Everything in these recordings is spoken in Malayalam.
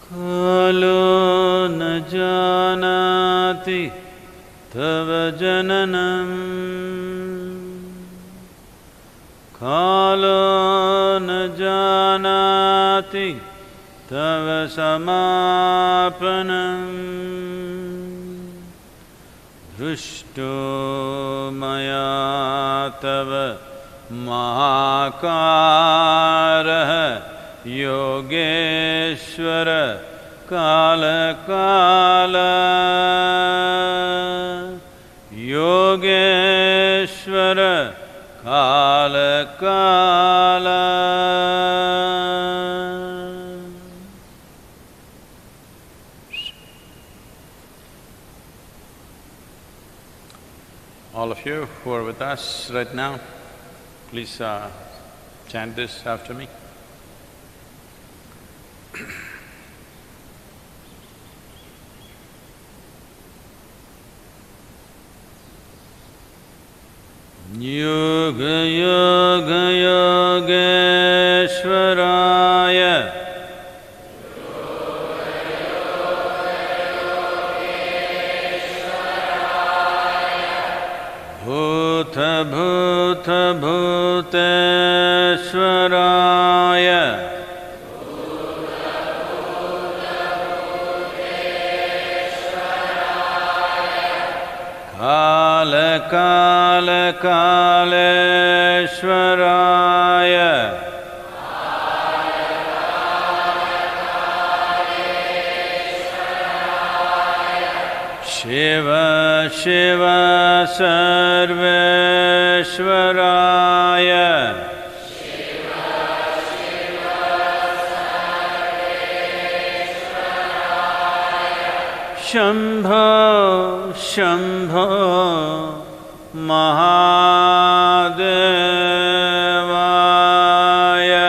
कालो न जानाति तव जननं कालो न जानाति तव समापनं दृष्टो मया तव महाकारः योगेश्वर काल योगेश्वर काल All of you who are with us right now, please chant this after me. Yoga Yoga Yogeshwaraya Bhuta Bhuta Bhuteshwaraya Kala Kala Kaleshwaraya Shiva Shiva Sarveshwaraya Shambho Shambho Mahadevaya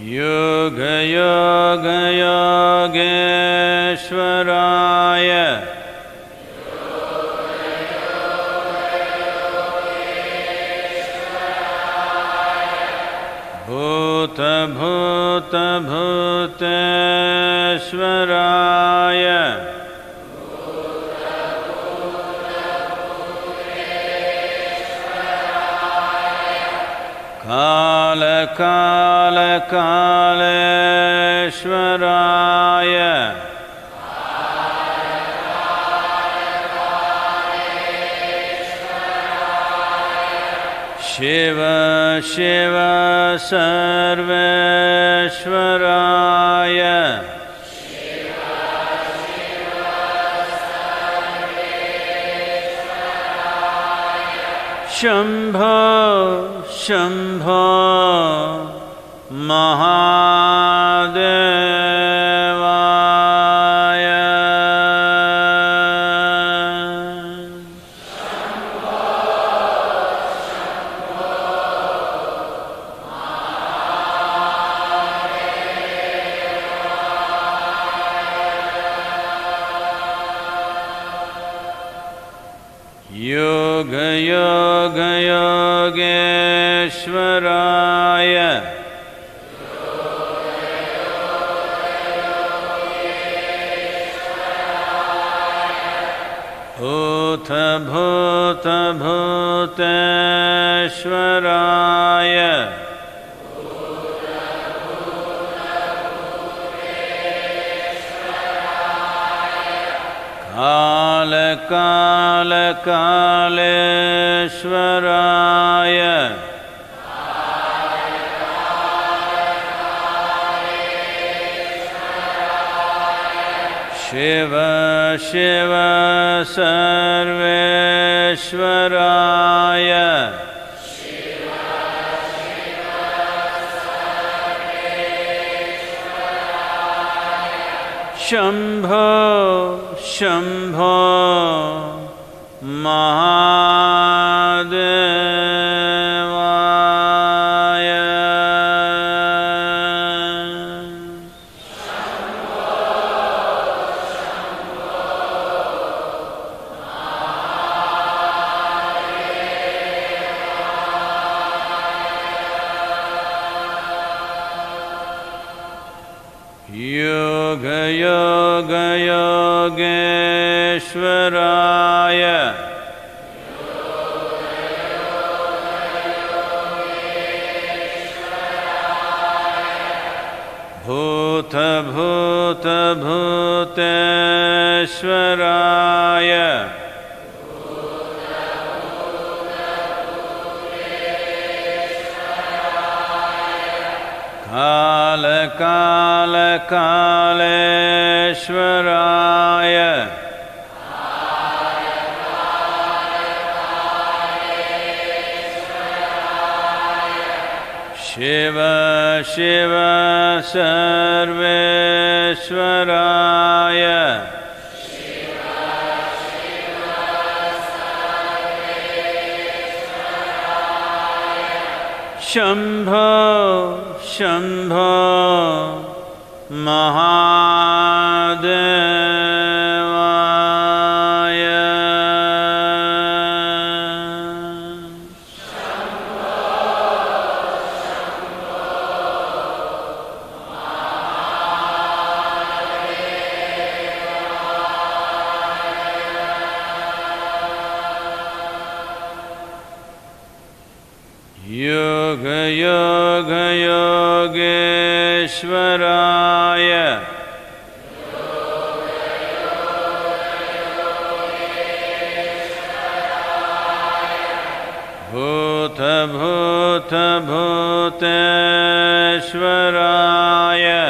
Yoga Yoga Yogeshwaraya Bhuta Bhuta Bhuteshwaraya Kala Kala Kaleshwaraya Shiva Shiva Sarveshwaraya Shambho Shambho Mahadevaya Yoga Yoga Yogeshwaraya Bhuta Bhuta Bhuteshwaraya Kala Kala Kaleshwaraya Shiva Shiva Sarveshwaraya Shambho Shambho Mahadevaya Yoga Yoga Yogeshwaraya Bhuta Bhuta Bhuteshwaraya Kala Kala Kaleshwaraya Shiva Shiva Sarveshwaraya Shambho Shambho Mahadevaya Yoga Yoga Yogeshwaraya Bhuta Bhuta Bhuteshwaraya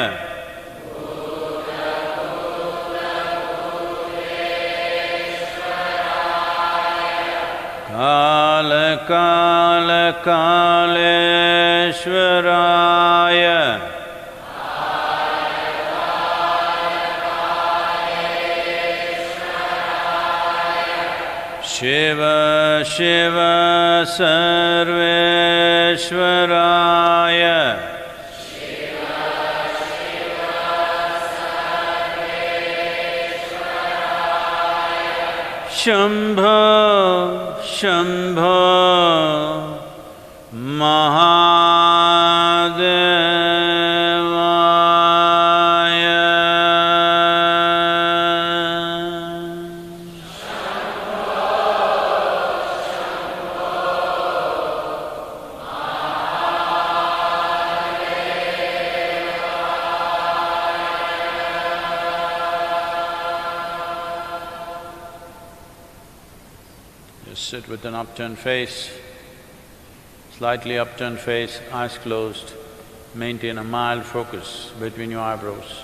Kala Kala Kaleshwaraya Shiva Shiva Sarveshwaraya Shambho Shambho Mahadevaya Just sit with an upturned face, slightly upturned face, eyes closed. Maintain a mild focus between your eyebrows.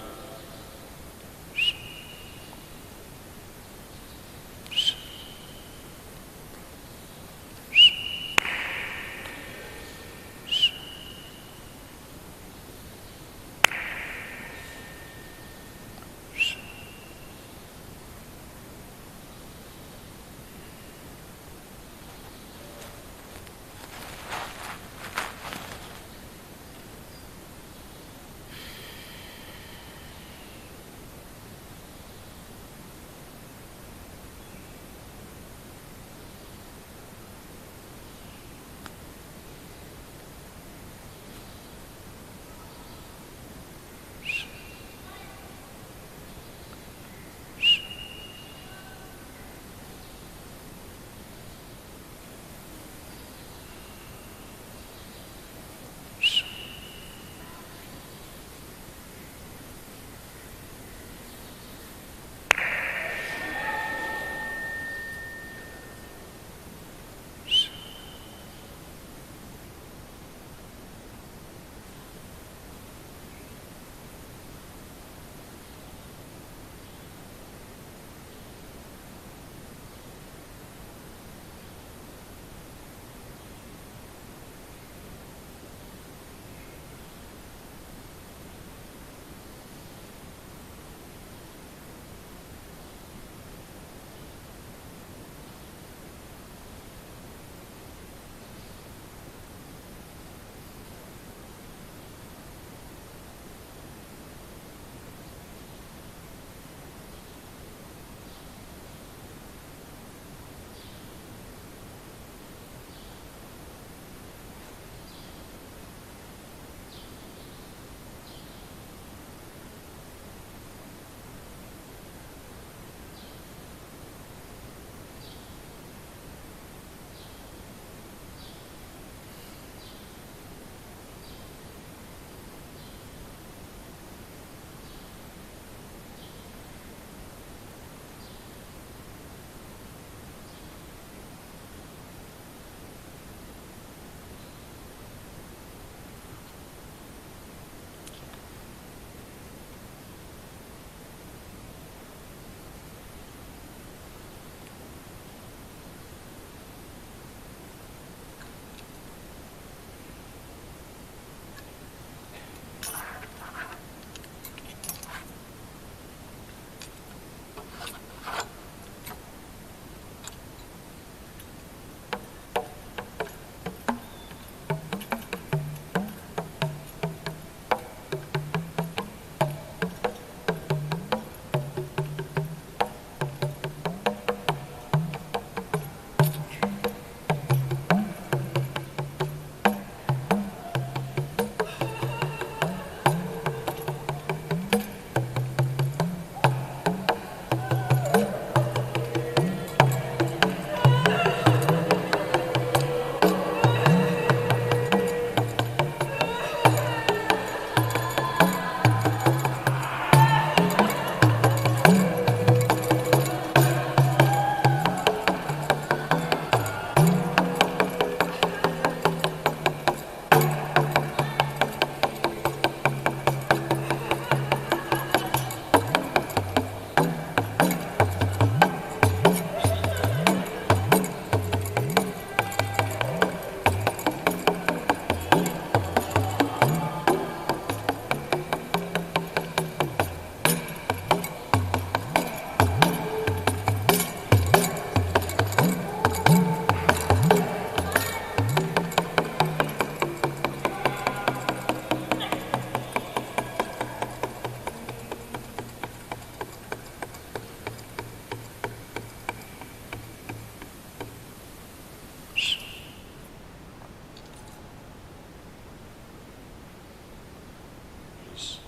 focus.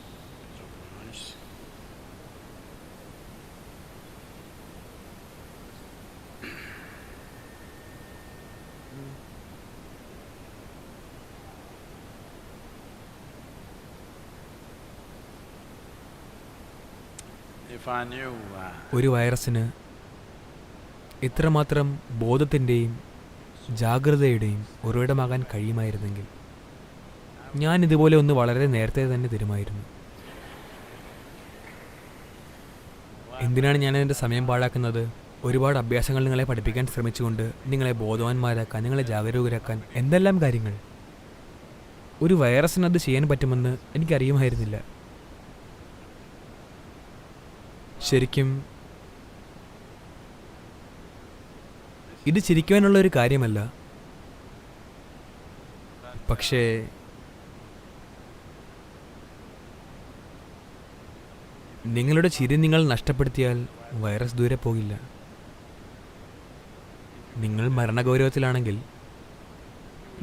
Nice. If I knew ഒരു വൈറസിന് ഇത്രമാത്രം ബോധത്തിൻ്റെയും ജാഗ്രതയുടെയും ഉറവിടമാകാൻ കഴിയുമായിരുന്നെങ്കിൽ ഞാൻ ഇതുപോലെ ഒന്ന് വളരെ നേരത്തെ തന്നെ തരുമായിരുന്നു. എന്തിനാണ് ഞാൻ എൻ്റെ സമയം പാഴാക്കുന്നത്? ഒരുപാട് അഭ്യാസങ്ങൾ നിങ്ങളെ പഠിപ്പിക്കാൻ ശ്രമിച്ചുകൊണ്ട് നിങ്ങളെ ബോധവാന്മാരാക്കാൻ, നിങ്ങളെ ജാഗരൂകരാക്കാൻ, എന്തെല്ലാം കാര്യങ്ങൾ. ഒരു വൈറസിന് അത് ചെയ്യാൻ പറ്റുമെന്ന് എനിക്കറിയുമായിരുന്നില്ല. ശരിക്കും ഇത് ചിരിക്കുവാനുള്ള ഒരു കാര്യമല്ല. പക്ഷേ നിങ്ങളുടെ ചിരി നിങ്ങൾ നഷ്ടപ്പെടുത്തിയാൽ വൈറസ് ദൂരെ പോകില്ല. നിങ്ങൾ മരണഗൗരവത്തിലാണെങ്കിൽ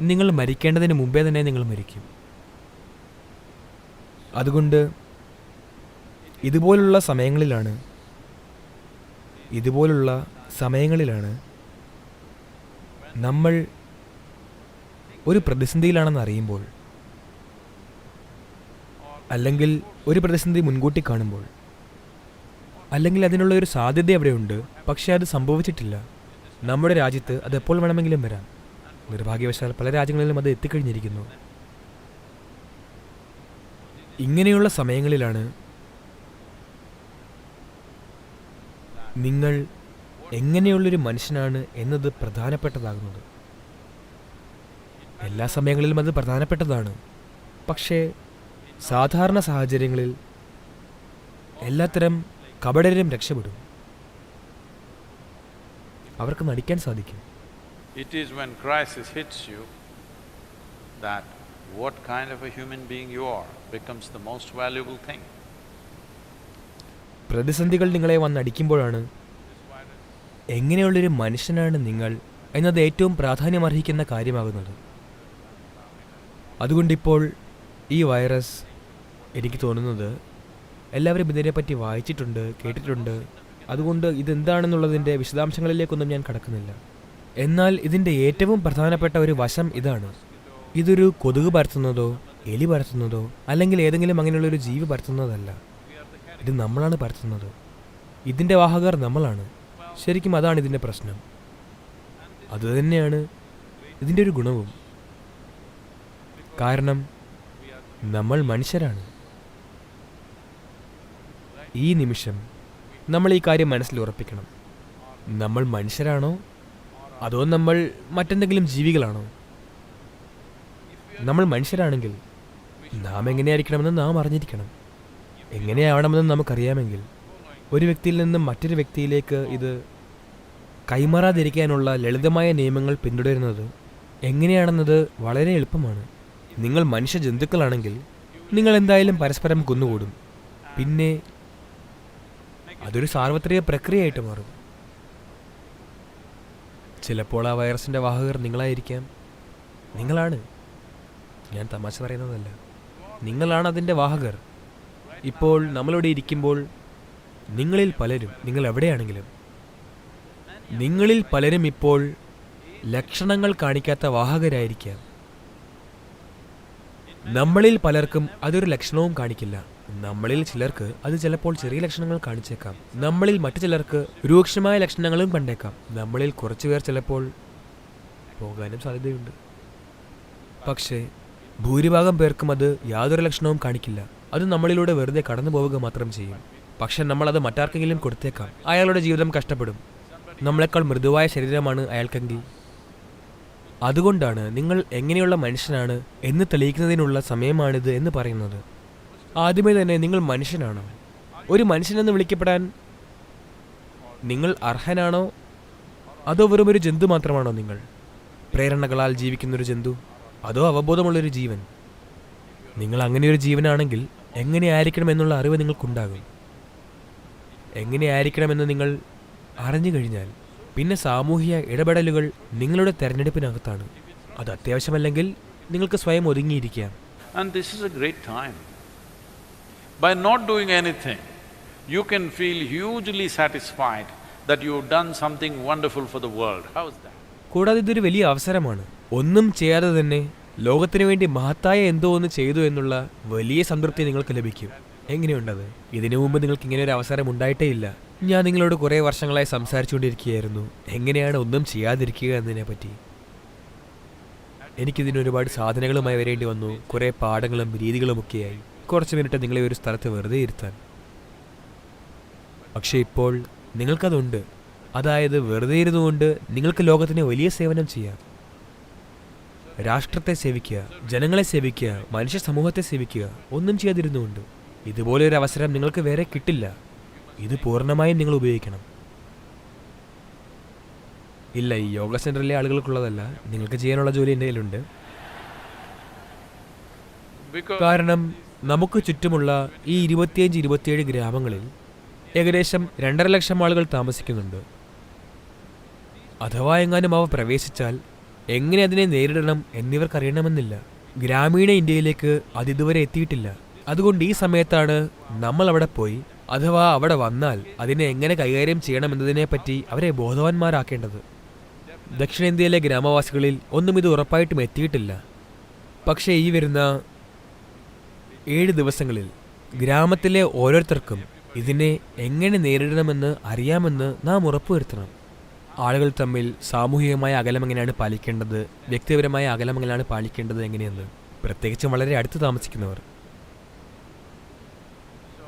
നിങ്ങൾ മരിക്കേണ്ടതിന് മുമ്പേ തന്നെ നിങ്ങൾ മരിക്കും. അതുകൊണ്ട് ഇതുപോലുള്ള സമയങ്ങളിലാണ് നമ്മൾ ഒരു പ്രതിസന്ധിയിലാണെന്ന് അറിയുമ്പോൾ, അല്ലെങ്കിൽ ഒരു പ്രതിസന്ധി മുൻകൂട്ടി കാണുമ്പോൾ, അല്ലെങ്കിൽ അതിനുള്ള ഒരു സാധ്യത അവിടെയുണ്ട്, പക്ഷേ അത് സംഭവിച്ചിട്ടില്ല. നമ്മുടെ രാജ്യത്ത് അത് എപ്പോൾ വേണമെങ്കിലും വരാം. നിർഭാഗ്യവശാൽ പല രാജ്യങ്ങളിലും അത് എത്തിക്കഴിഞ്ഞിരിക്കുന്നു. ഇങ്ങനെയുള്ള സമയങ്ങളിലാണ് നിങ്ങൾ എങ്ങനെയുള്ളൊരു മനുഷ്യനാണ് എന്നത് പ്രധാനപ്പെട്ടതാകുന്നത്. എല്ലാ സമയങ്ങളിലും അത് പ്രധാനപ്പെട്ടതാണ്. പക്ഷേ സാധാരണ സാഹചര്യങ്ങളിൽ എല്ലാത്തരം കപടരും രക്ഷപ്പെടും. അവർക്ക് നടിക്കാൻ സാധിക്കും. It is when crisis hits you that what kind of a human being you are becomes the most valuable thing. പ്രതിസന്ധികൾ നിങ്ങളെ വന്നടിക്കുമ്പോഴാണ് എങ്ങനെയുള്ളൊരു മനുഷ്യനാണ് നിങ്ങൾ എന്നത് ഏറ്റവും പ്രാധാന്യമർഹിക്കുന്ന കാര്യമാകുന്നത്. അതുകൊണ്ടിപ്പോൾ ഈ വൈറസ്, എനിക്ക് തോന്നുന്നത് എല്ലാവരും ഇതിനെപ്പറ്റി വായിച്ചിട്ടുണ്ട്, കേട്ടിട്ടുണ്ട്. അതുകൊണ്ട് ഇതെന്താണെന്നുള്ളതിൻ്റെ വിശദാംശങ്ങളിലേക്കൊന്നും ഞാൻ കടക്കുന്നില്ല. എന്നാൽ ഇതിൻ്റെ ഏറ്റവും പ്രധാനപ്പെട്ട ഒരു വശം ഇതാണ്. ഇതൊരു കൊതുക് പരത്തുന്നതോ എലി പരത്തുന്നതോ അല്ലെങ്കിൽ ഏതെങ്കിലും അങ്ങനെയുള്ളൊരു ജീവി പരത്തുന്നതല്ല. ഇത് നമ്മളാണ് പരത്തുന്നത്. ഇതിൻ്റെ വാഹകർ നമ്മളാണ്. ശരിക്കും അതാണ് ഇതിൻ്റെ പ്രശ്നം. അതുതന്നെയാണ് ഇതിൻ്റെ ഒരു ഗുണവും. കാരണം നമ്മൾ മനുഷ്യരാണ്. ഈ നിമിഷം നമ്മൾ ഈ കാര്യം മനസ്സിൽ ഉറപ്പിക്കണം. നമ്മൾ മനുഷ്യരാണോ അതോ നമ്മൾ മറ്റെന്തെങ്കിലും ജീവികളാണോ? നമ്മൾ മനുഷ്യരാണെങ്കിൽ നാം എങ്ങനെയായിരിക്കണമെന്ന് നാം അറിഞ്ഞിരിക്കണം. എങ്ങനെയാവണമെന്ന് നമുക്കറിയാമെങ്കിൽ ഒരു വ്യക്തിയിൽ നിന്നും മറ്റൊരു വ്യക്തിയിലേക്ക് ഇത് കൈമാറാതിരിക്കാനുള്ള ലളിതമായ നിയമങ്ങൾ പിന്തുടരുന്നത് എങ്ങനെയാണെന്നത് വളരെ എളുപ്പമാണ്. നിങ്ങൾ മനുഷ്യ ജന്തുക്കളാണെങ്കിൽ നിങ്ങൾ എന്തായാലും പരസ്പരം കൊന്നുകൂടും. പിന്നെ അതൊരു സാർവത്രിക പ്രക്രിയയായിട്ട് മാറും. ചിലപ്പോൾ ആ വൈറസിൻ്റെ വാഹകർ നിങ്ങളായിരിക്കാം. നിങ്ങളാണ്. ഞാൻ തമാശ പറയുന്നതല്ല. നിങ്ങളാണ് അതിൻ്റെ വാഹകർ. ഇപ്പോൾ നമ്മളിവിടെ ഇരിക്കുമ്പോൾ നിങ്ങളിൽ പലരും, നിങ്ങൾ എവിടെയാണെങ്കിലും, നിങ്ങളിൽ പലരും ഇപ്പോൾ ലക്ഷണങ്ങൾ കാണിക്കാത്ത വാഹകരായിരിക്കാം. നമ്മളിൽ പലർക്കും അതൊരു ലക്ഷണവും കാണിക്കില്ല. നമ്മളിൽ ചിലർക്ക് അത് ചിലപ്പോൾ ചെറിയ ലക്ഷണങ്ങൾ കാണിച്ചേക്കാം. നമ്മളിൽ മറ്റു ചിലർക്ക് രൂക്ഷമായ ലക്ഷണങ്ങളും കണ്ടേക്കാം. നമ്മളിൽ കുറച്ചുപേർ ചിലപ്പോൾ പോകാനും സാധ്യതയുണ്ട്. പക്ഷേ ഭൂരിഭാഗം പേർക്കും അത് യാതൊരു ലക്ഷണവും കാണിക്കില്ല. അത് നമ്മളിലൂടെ വെറുതെ കടന്നു പോവുക മാത്രം ചെയ്യും. പക്ഷെ നമ്മളത് മറ്റാർക്കെങ്കിലും കൊടുത്തേക്കാം. അയാളുടെ ജീവിതം കഷ്ടപ്പെടും. നമ്മളെക്കാൾ മൃദുവായ ശരീരമാണ് അയാൾക്കെങ്കിൽ. അതുകൊണ്ടാണ് നിങ്ങൾ എങ്ങനെയുള്ള മനുഷ്യനാണ് എന്ന് തെളിയിക്കുന്നതിനുള്ള സമയമാണിത് എന്ന് പറയുന്നത്. ആദ്യമേ തന്നെ നിങ്ങൾ മനുഷ്യനാണോ? ഒരു മനുഷ്യനെന്ന് വിളിക്കപ്പെടാൻ നിങ്ങൾ അർഹനാണോ? അതോ വെറും ഒരു ജന്തു മാത്രമാണോ നിങ്ങൾ? പ്രേരണകളാൽ ജീവിക്കുന്നൊരു ജന്തു, അതോ അവബോധമുള്ളൊരു ജീവൻ? നിങ്ങൾ അങ്ങനെയൊരു ജീവനാണെങ്കിൽ എങ്ങനെയായിരിക്കണമെന്നുള്ള അറിവ് നിങ്ങൾക്കുണ്ടാകും. എങ്ങനെയായിരിക്കണമെന്ന് നിങ്ങൾ അറിഞ്ഞു കഴിഞ്ഞാൽ പിന്നെ സാമൂഹിക ഇടപെടലുകൾ നിങ്ങളുടെ തെരഞ്ഞെടുപ്പിനകത്താണ്. അത് അത്യാവശ്യമല്ലെങ്കിൽ നിങ്ങൾക്ക് സ്വയം ഒതുങ്ങിയിരിക്കാം. And this is a great time By not doing anything, you can feel hugely satisfied that you've done something wonderful for the world. How is that? കൂടാതെ ഇതൊരു വലിയ അവസരമാണ്. ഒന്നും ചെയ്യാതെ തന്നെ ലോകത്തിനു വേണ്ടി മഹത്തായ എന്തോ ഒന്ന് ചെയ്തു എന്നുള്ള വലിയ സംതൃപ്തി നിങ്ങൾക്ക് ലഭിക്കും. എങ്ങനെയുണ്ടത്? ഇതിനു മുമ്പ് നിങ്ങൾക്ക് ഇങ്ങനെ ഒരു അവസരം ഉണ്ടായിട്ടേ ഇല്ല. ഞാൻ നിങ്ങളോട് കുറേ വർഷങ്ങളായി സംസാരിച്ചുകൊണ്ടിരിക്കുകയായിരുന്നു എങ്ങനെയാണ് ഒന്നും ചെയ്യാതിരിക്കുക എന്നതിനെപ്പറ്റി. എനിക്കിതിന് ഒരുപാട് സാധനങ്ങളുമായി വരേണ്ടി വന്നു, കുറേ പാഠങ്ങളും രീതികളുമൊക്കെയായി, കുറച്ച് മിനിറ്റ് നിങ്ങളെ ഒരു സ്ഥലത്ത് വെറുതെ ഇരുത്താൻ. പക്ഷേ ഇപ്പോൾ നിങ്ങൾക്കതുണ്ട്. അതായത് വെറുതെ ഇരുന്നുകൊണ്ട് നിങ്ങൾക്ക് ലോകത്തിന് വലിയ സേവനം ചെയ്യാം. രാഷ്ട്രത്തെ സേവിക്കുക, ജനങ്ങളെ സേവിക്കുക, മനുഷ്യ സമൂഹത്തെ സേവിക്കുക, ഒന്നും ചെയ്യാതിരുന്നുകൊണ്ട്. ഇതുപോലെ ഒരു അവസരം നിങ്ങൾക്ക് വേറെ കിട്ടില്ല. ഇത് പൂർണ്ണമായും നിങ്ങൾ ഉപയോഗിക്കണം. ഇല്ല, ഈ യോഗ സെൻ്ററിലെ ആളുകൾക്കുള്ളതല്ല, നിങ്ങൾക്ക് ചെയ്യാനുള്ള ജോലി എൻ്റെ കയ്യിലുണ്ട്. കാരണം നമുക്ക് ചുറ്റുമുള്ള ഈ 25-27 ഗ്രാമങ്ങളിൽ ഏകദേശം 2.5 ലക്ഷം ആളുകൾ താമസിക്കുന്നുണ്ട്. അഥവാ എങ്ങാനും അവ പ്രവേശിച്ചാൽ എങ്ങനെ അതിനെ നേരിടണം എന്നിവർക്കറിയണമെന്നില്ല. ഗ്രാമീണ ഇന്ത്യയിലേക്ക് അതിതുവരെ എത്തിയിട്ടില്ല. അതുകൊണ്ട് ഈ സമയത്താണ് നമ്മൾ അവിടെ പോയി, അഥവാ അവിടെ വന്നാൽ അതിനെ എങ്ങനെ കൈകാര്യം ചെയ്യണമെന്നതിനെപ്പറ്റി അവരെ ബോധവാന്മാരാക്കേണ്ടത്. ദക്ഷിണേന്ത്യയിലെ ഗ്രാമവാസികളിൽ ഒന്നും ഇത് ഉറപ്പായിട്ടും എത്തിയിട്ടില്ല. പക്ഷേ ഈ വരുന്ന 7 ദിവസങ്ങളിൽ ഗ്രാമത്തിലെ ഓരോരുത്തർക്കും ഇതിനെ എങ്ങനെ നേരിടണമെന്ന് അറിയാമെന്ന് നാം ഉറപ്പുവരുത്തണം. ആളുകൾ തമ്മിൽ സാമൂഹികമായ അകലം എങ്ങനെയാണ് പാലിക്കേണ്ടത്, വ്യക്തിപരമായ അകലം എങ്ങനെയാണ് പാലിക്കേണ്ടത് എങ്ങനെയെന്ന്, പ്രത്യേകിച്ചും വളരെ അടുത്ത് താമസിക്കുന്നവർ.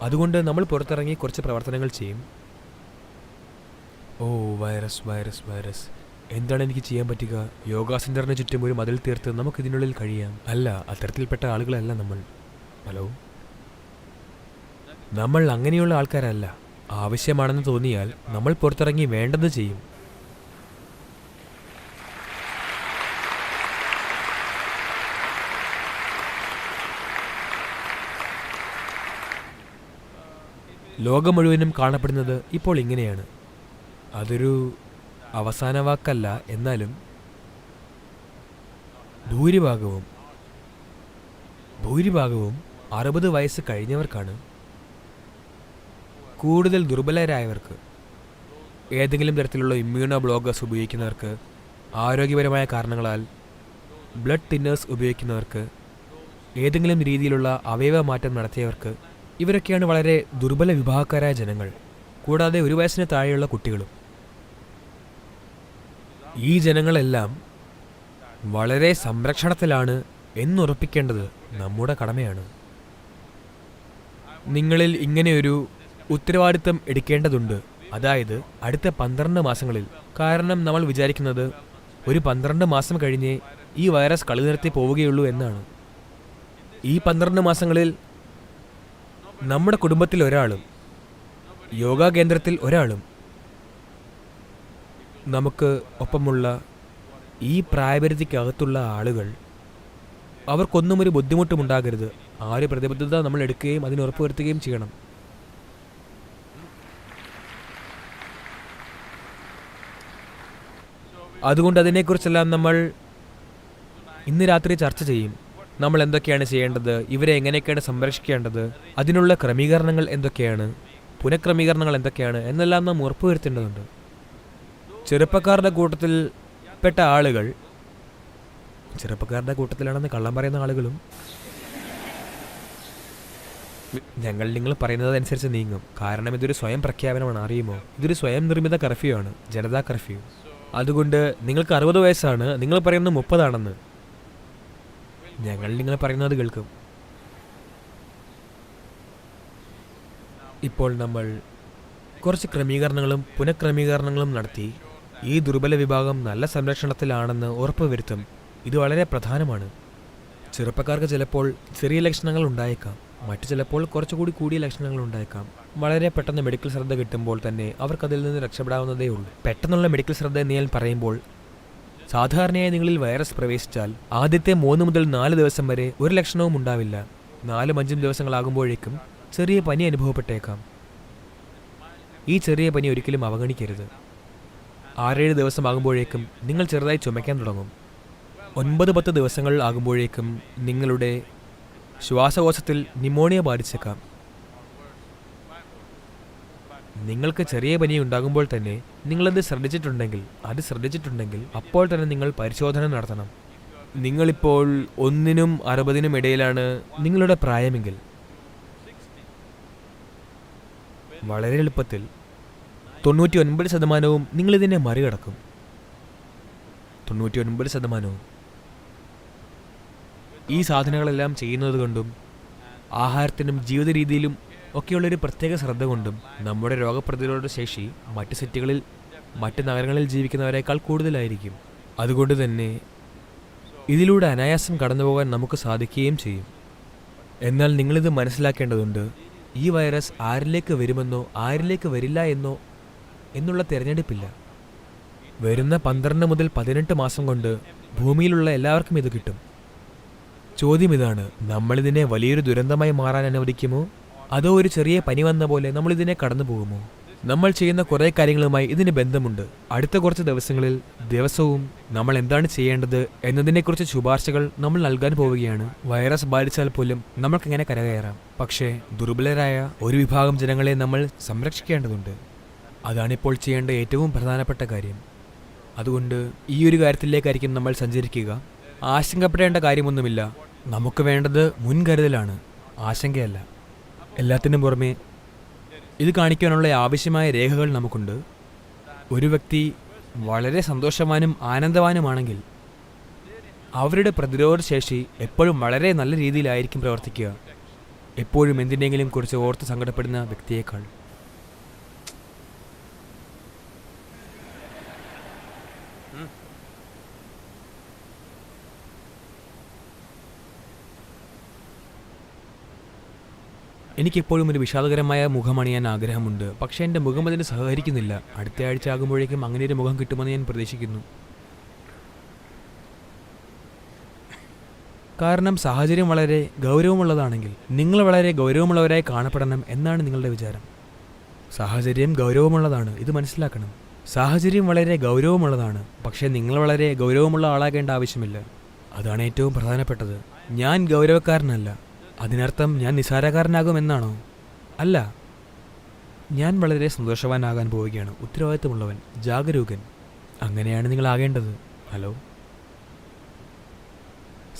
അതുകൊണ്ട് നമ്മൾ പുറത്തിറങ്ങി കുറച്ച് പ്രവർത്തനങ്ങൾ ചെയ്യും. ഓ, വൈറസ് വൈറസ് വൈറസ് എന്താണ് എനിക്ക് ചെയ്യാൻ പറ്റുക? യോഗ സെൻ്ററിന് ചുറ്റും ഒരു മതിൽ തീർത്ത് നമുക്കിതിനുള്ളിൽ കഴിയാം. അല്ല, അത്തരത്തിൽപ്പെട്ട ആളുകളല്ല നമ്മൾ. ഹലോ, നമ്മൾ അങ്ങനെയുള്ള ആൾക്കാരല്ല. ആവശ്യമാണെന്ന് തോന്നിയാൽ നമ്മൾ പുറത്തിറങ്ങി വേണ്ടത് ചെയ്യും. ലോകം മുഴുവനും കാണപ്പെടുന്നത് ഇപ്പോൾ ഇങ്ങനെയാണ്. അതൊരു അവസാന വാക്കല്ല, എന്നാലും ഭൂരിഭാഗവും 60 വയസ്സ് കഴിഞ്ഞവർക്കാണ്. കൂടുതൽ ദുർബലരായവർക്ക്, ഏതെങ്കിലും തരത്തിലുള്ള ഇമ്മ്യൂണോ ബ്ലോക്കേഴ്സ് ഉപയോഗിക്കുന്നവർക്ക്, ആരോഗ്യപരമായ കാരണങ്ങളാൽ ബ്ലഡ് തിന്നേഴ്സ് ഉപയോഗിക്കുന്നവർക്ക്, ഏതെങ്കിലും രീതിയിലുള്ള അവയവ മാറ്റം നടത്തിയവർക്ക്, ഇവരൊക്കെയാണ് വളരെ ദുർബല വിഭാഗക്കാരായ ജനങ്ങൾ. കൂടാതെ 1 വയസ്സിന് താഴെയുള്ള കുട്ടികളും. ഈ ജനങ്ങളെല്ലാം വളരെ സംരക്ഷണത്തിലാണ് എന്നുറപ്പിക്കേണ്ടത് നമ്മുടെ കടമയാണ്. നിങ്ങളിൽ ഇങ്ങനെയൊരു ഉത്തരവാദിത്തം എടുക്കേണ്ടതുണ്ട്. അതായത് അടുത്ത 12 മാസങ്ങളിൽ. കാരണം നമ്മൾ വിചാരിക്കുന്നത് ഒരു 12 മാസം കഴിഞ്ഞേ ഈ വൈറസ് കളി നിർത്തി പോവുകയുള്ളൂ എന്നാണ്. ഈ 12 മാസങ്ങളിൽ നമ്മുടെ കുടുംബത്തിൽ ഒരാളും, യോഗാ കേന്ദ്രത്തിൽ ഒരാളും, നമുക്ക് ഒപ്പമുള്ള ഈ പ്രായപരിധിക്കകത്തുള്ള ആളുകൾ, അവർക്കൊന്നും ഒരു ബുദ്ധിമുട്ടും ഉണ്ടാകരുത്. ആ ഒരു പ്രതിബദ്ധത നമ്മൾ എടുക്കുകയും അതിന് ഉറപ്പുവരുത്തുകയും ചെയ്യണം. അതുകൊണ്ട് അതിനെക്കുറിച്ചെല്ലാം നമ്മൾ ഇന്ന് രാത്രി ചർച്ച ചെയ്യും. നമ്മൾ എന്തൊക്കെയാണ് ചെയ്യേണ്ടത്, ഇവരെ എങ്ങനെയൊക്കെയാണ് സംരക്ഷിക്കേണ്ടത്, അതിനുള്ള ക്രമീകരണങ്ങൾ എന്തൊക്കെയാണ്, പുനഃക്രമീകരണങ്ങൾ എന്തൊക്കെയാണ് എന്നെല്ലാം നാം ഉറപ്പുവരുത്തേണ്ടതുണ്ട്. ചെറുപ്പക്കാരുടെ കൂട്ടത്തിൽ പെട്ട ആളുകൾ, ചെറുപ്പക്കാരുടെ കൂട്ടത്തിലാണെന്ന് കള്ളം പറയുന്ന ആളുകളും നിങ്ങൾ പറയുന്നതനുസരിച്ച് നീങ്ങും. കാരണം ഇതൊരു സ്വയം പ്രഖ്യാപനമാണ്, അറിയുമോ? ഇതൊരു സ്വയം നിർമ്മിത കർഫ്യൂ ആണ്, ജനതാ കർഫ്യൂ. അതുകൊണ്ട് നിങ്ങൾക്ക് 60 വയസ്സാണ്, നിങ്ങൾ പറയുന്നത് 30 ആണെന്ന്. നിങ്ങൾ പറയുന്നത് കേൾക്കും. ഇപ്പോൾ നമ്മൾ കുറച്ച് ക്രമീകരണങ്ങളും പുനഃക്രമീകരണങ്ങളും നടത്തി ഈ ദുർബല വിഭാഗം നല്ല സംരക്ഷണത്തിലാണെന്ന് ഉറപ്പുവരുത്തും. ഇത് വളരെ പ്രധാനമാണ്. ചെറുപ്പക്കാർക്ക് ചിലപ്പോൾ ചെറിയ ലക്ഷണങ്ങൾ ഉണ്ടായേക്കാം, മറ്റു ചിലപ്പോൾ കുറച്ചുകൂടി കൂടിയ ലക്ഷണങ്ങൾ ഉണ്ടായേക്കാം. വളരെ പെട്ടെന്ന് മെഡിക്കൽ ശ്രദ്ധ കിട്ടുമ്പോൾ തന്നെ അവർക്കതിൽ നിന്ന് രക്ഷപ്പെടാവുന്നതേ ഉള്ളൂ. പെട്ടെന്നുള്ള മെഡിക്കൽ ശ്രദ്ധ എന്ന് ഞാൻ പറയുമ്പോൾ, സാധാരണയായി നിങ്ങളിൽ വൈറസ് പ്രവേശിച്ചാൽ ആദ്യത്തെ 3 മുതൽ 4 ദിവസം വരെ ഒരു ലക്ഷണവും ഉണ്ടാവില്ല. 4-5 ദിവസങ്ങളാകുമ്പോഴേക്കും ചെറിയ പനി അനുഭവപ്പെട്ടേക്കാം. ഈ ചെറിയ പനി ഒരിക്കലും അവഗണിക്കരുത്. 6-7 ദിവസമാകുമ്പോഴേക്കും നിങ്ങൾ ചെറുതായി ചുമയ്ക്കാൻ തുടങ്ങും. 9-10 ദിവസങ്ങൾ ആകുമ്പോഴേക്കും നിങ്ങളുടെ ശ്വാസകോശത്തിൽ ന്യൂമോണിയ ബാധിച്ചേക്കാം. നിങ്ങൾക്ക് ചെറിയ പനി ഉണ്ടാകുമ്പോൾ തന്നെ നിങ്ങളത് ശ്രദ്ധിച്ചിട്ടുണ്ടെങ്കിൽ അപ്പോൾ തന്നെ നിങ്ങൾ പരിശോധന നടത്തണം. നിങ്ങളിപ്പോൾ 1-നും 60-നും ഇടയിലാണ് നിങ്ങളുടെ പ്രായമെങ്കിൽ വളരെ എളുപ്പത്തിൽ 99% നിങ്ങളിതിനെ മറികടക്കും. 99% ഈ സാധനങ്ങളെല്ലാം ചെയ്യുന്നത് കൊണ്ടും ആഹാരത്തിനും ജീവിത രീതിയിലും ഒക്കെയുള്ളൊരു പ്രത്യേക ശ്രദ്ധ കൊണ്ടും നമ്മുടെ രോഗപ്രതിരോധ ശേഷി മറ്റ് നഗരങ്ങളിൽ ജീവിക്കുന്നവരെക്കാൾ കൂടുതലായിരിക്കും. അതുകൊണ്ട് തന്നെ ഇതിലൂടെ അനായാസം കടന്നുപോകാൻ നമുക്ക് സാധിക്കുകയും ചെയ്യും. എന്നാൽ നിങ്ങളിത് മനസ്സിലാക്കേണ്ടതുണ്ട്, ഈ വൈറസ് ആരിലേക്ക് വരുമെന്നോ ആരിലേക്ക് വരില്ല എന്നുള്ള തിരഞ്ഞെടുപ്പില്ല. വരുന്ന 12 മുതൽ 18 മാസം കൊണ്ട് ഭൂമിയിലുള്ള എല്ലാവർക്കും ഇത് കിട്ടും. ചോദ്യം ഇതാണ്, നമ്മളിതിനെ വലിയൊരു ദുരന്തമായി മാറാൻ അനുവദിക്കുമോ, അതോ ഒരു ചെറിയ പനി വന്ന പോലെ നമ്മളിതിനെ കടന്നു പോകുമോ? നമ്മൾ ചെയ്യുന്ന കുറേ കാര്യങ്ങളുമായി ഇതിന് ബന്ധമുണ്ട്. അടുത്ത കുറച്ച് ദിവസവും നമ്മൾ എന്താണ് ചെയ്യേണ്ടത് എന്നതിനെക്കുറിച്ച് ശുപാർശകൾ നമ്മൾ നൽകാൻ പോവുകയാണ്. വൈറസ് ബാധിച്ചാൽ പോലും നമ്മൾക്കെങ്ങനെ കരകയറാം. പക്ഷേ ദുർബലരായ ഒരു വിഭാഗം ജനങ്ങളെ നമ്മൾ സംരക്ഷിക്കേണ്ടതുണ്ട്. അതാണിപ്പോൾ ചെയ്യേണ്ട ഏറ്റവും പ്രധാനപ്പെട്ട കാര്യം. അതുകൊണ്ട് ഈ ഒരു കാര്യത്തിലേക്കായിരിക്കും നമ്മൾ സഞ്ചരിക്കുക. ആശങ്കപ്പെടേണ്ട കാര്യമൊന്നുമില്ല. നമുക്ക് വേണ്ടത് മുൻകരുതലാണ്, ആശങ്കയല്ല. എല്ലാത്തിനും പുറമെ ഇത് കാണിക്കാനുള്ള ആവശ്യമായ രേഖകൾ നമുക്കുണ്ട്. ഒരു വ്യക്തി വളരെ സന്തോഷവാനും ആനന്ദവാനുമാണെങ്കിൽ അവരുടെ പ്രതിരോധ ശേഷി എപ്പോഴും വളരെ നല്ല രീതിയിലായിരിക്കും പ്രവർത്തിക്കുക, എപ്പോഴും എന്തിനെങ്കിലും കുറിച്ച് ഓർത്ത് സങ്കടപ്പെടുന്ന വ്യക്തിയേക്കാൾ. എനിക്കെപ്പോഴും ഒരു വിഷാദകരമായ മുഖമണിയാൻ ആഗ്രഹമുണ്ട്. പക്ഷേ എൻ്റെ മുഖം അതിന് സഹകരിക്കുന്നില്ല. അടുത്ത ആഴ്ച ആകുമ്പോഴേക്കും അങ്ങനെ ഒരു മുഖം കിട്ടുമെന്ന് ഞാൻ പ്രതീക്ഷിക്കുന്നു. കാരണം സാഹചര്യം വളരെ ഗൗരവമുള്ളതാണെങ്കിൽ നിങ്ങൾ വളരെ ഗൗരവമുള്ളവരായി കാണപ്പെടണം എന്നാണ് നിങ്ങളുടെ വിചാരം. സാഹചര്യം ഗൗരവമുള്ളതാണ്, ഇത് മനസ്സിലാക്കണം. സാഹചര്യം വളരെ ഗൗരവമുള്ളതാണ്, പക്ഷേ നിങ്ങൾ വളരെ ഗൗരവമുള്ള ആളാകേണ്ട ആവശ്യമില്ല. അതാണ് ഏറ്റവും പ്രധാനപ്പെട്ടത്. ഞാൻ ഗൗരവക്കാരനല്ല, അതിനർത്ഥം ഞാൻ നിസ്സാരക്കാരനാകുമെന്നാണോ? അല്ല, ഞാൻ വളരെ സന്തോഷവാനാകാൻ പോവുകയാണ്, ഉത്തരവാദിത്തമുള്ളവൻ, ജാഗരൂകൻ. അങ്ങനെയാണ് നിങ്ങൾ ആകേണ്ടത്. ഹലോ,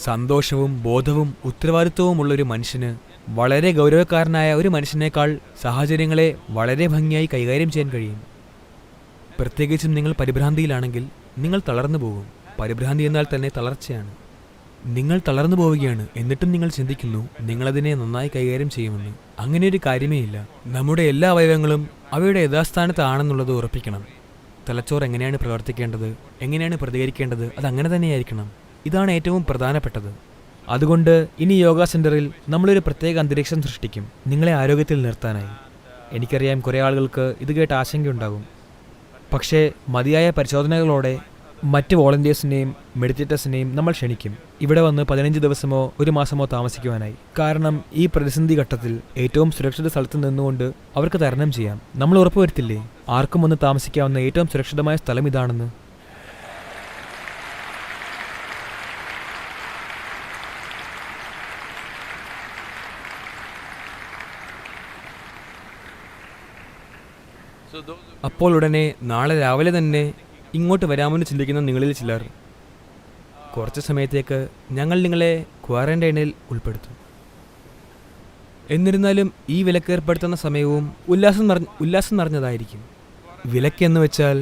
സന്തോഷവും ബോധവും ഉത്തരവാദിത്വവുമുള്ളൊരു മനുഷ്യന് വളരെ ഗൗരവക്കാരനായ ഒരു മനുഷ്യനേക്കാൾ സാഹചര്യങ്ങളെ വളരെ ഭംഗിയായി കൈകാര്യം ചെയ്യാൻ കഴിയും. പ്രത്യേകിച്ചും നിങ്ങൾ പരിഭ്രാന്തിയിലാണെങ്കിൽ നിങ്ങൾ തളർന്നു പോകും. പരിഭ്രാന്തി എന്നാൽ തന്നെ തളർച്ചയാണ്. നിങ്ങൾ തളർന്നു പോവുകയാണ്, എന്നിട്ടും നിങ്ങൾ ചിന്തിക്കുന്നു നിങ്ങളതിനെ നന്നായി കൈകാര്യം ചെയ്യുമെന്ന്. അങ്ങനെയൊരു കാര്യമേ ഇല്ല. നമ്മുടെ എല്ലാ അവയവങ്ങളും അവയുടെ യഥാസ്ഥാനത്താണെന്നുള്ളത് ഉറപ്പിക്കണം. തലച്ചോറ് എങ്ങനെയാണ് പ്രവർത്തിക്കേണ്ടത്, എങ്ങനെയാണ് പ്രതികരിക്കേണ്ടത്, അതങ്ങനെ തന്നെയായിരിക്കണം. ഇതാണ് ഏറ്റവും പ്രധാനപ്പെട്ടത്. അതുകൊണ്ട് ഇനി യോഗ സെൻ്ററിൽ നമ്മളൊരു പ്രത്യേക അന്തരീക്ഷം സൃഷ്ടിക്കും നിങ്ങളെ ആരോഗ്യത്തിൽ നിർത്താനായി. എനിക്കറിയാം കുറേ ആളുകൾക്ക് ഇത് കേട്ട് ആശങ്കയുണ്ടാകും. പക്ഷേ മതിയായ പരിശോധനകളോടെ മറ്റ് വോളണ്ടിയേഴ്സിനെയും മെഡിറ്റേറ്റേഴ്സിനെയും നമ്മൾ ക്ഷണിക്കും ഇവിടെ വന്ന് 15 ദിവസമോ 1 മാസമോ താമസിക്കുവാനായി. കാരണം ഈ പ്രതിസന്ധി ഘട്ടത്തിൽ ഏറ്റവും സുരക്ഷിത സ്ഥലത്ത് നിന്നുകൊണ്ട് അവർക്ക് തരണം ചെയ്യാം. നമ്മൾ ഉറപ്പുവരുത്തില്ലേ ആർക്കും വന്ന് താമസിക്കാവുന്ന ഏറ്റവും സുരക്ഷിതമായ സ്ഥലം ഇതാണെന്ന്? അപ്പോൾ ഉടനെ നാളെ രാവിലെ തന്നെ ഇങ്ങോട്ട് വരാമെന്ന് ചിന്തിക്കുന്ന നിങ്ങളിൽ ചിലർ കുറച്ച് സമയത്തേക്ക് ഞങ്ങൾ നിങ്ങളെ ക്വാറന്റൈനിൽ ഉൾപ്പെടുത്തും. എന്നിരുന്നാലും ഈ വിലക്ക് ഏർപ്പെടുത്തുന്ന സമയവും ഉല്ലാസം നിറഞ്ഞതായിരിക്കും. വിലക്കെന്ന് വെച്ചാൽ